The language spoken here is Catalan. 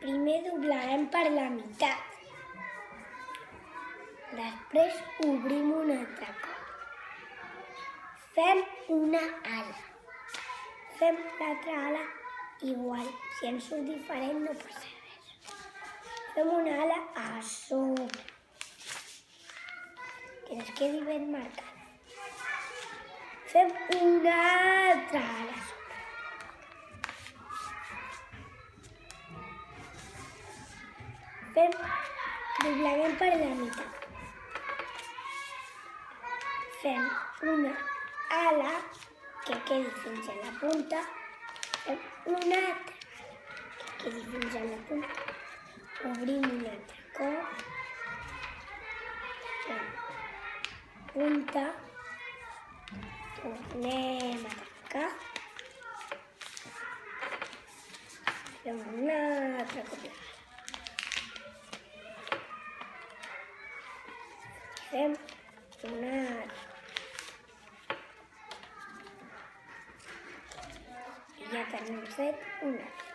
Primer doblarem per la meitat. Després obrim un altre cop. Fem una ala. Fem l'altra ala igual. Si ens surt diferent no passa res. Fem una ala a sobre. Que ens quedi ben marcat. Fem una altra ala a sobre. Doblarem per la meitat. Fem una ala que quedi fins a la punta. Fem una altra que quedi fins a la punta. Obrim un altre cop. Fem punta. Tornem a tancar. Fem un altre cop. Fem una altra. I ja tenim fet una.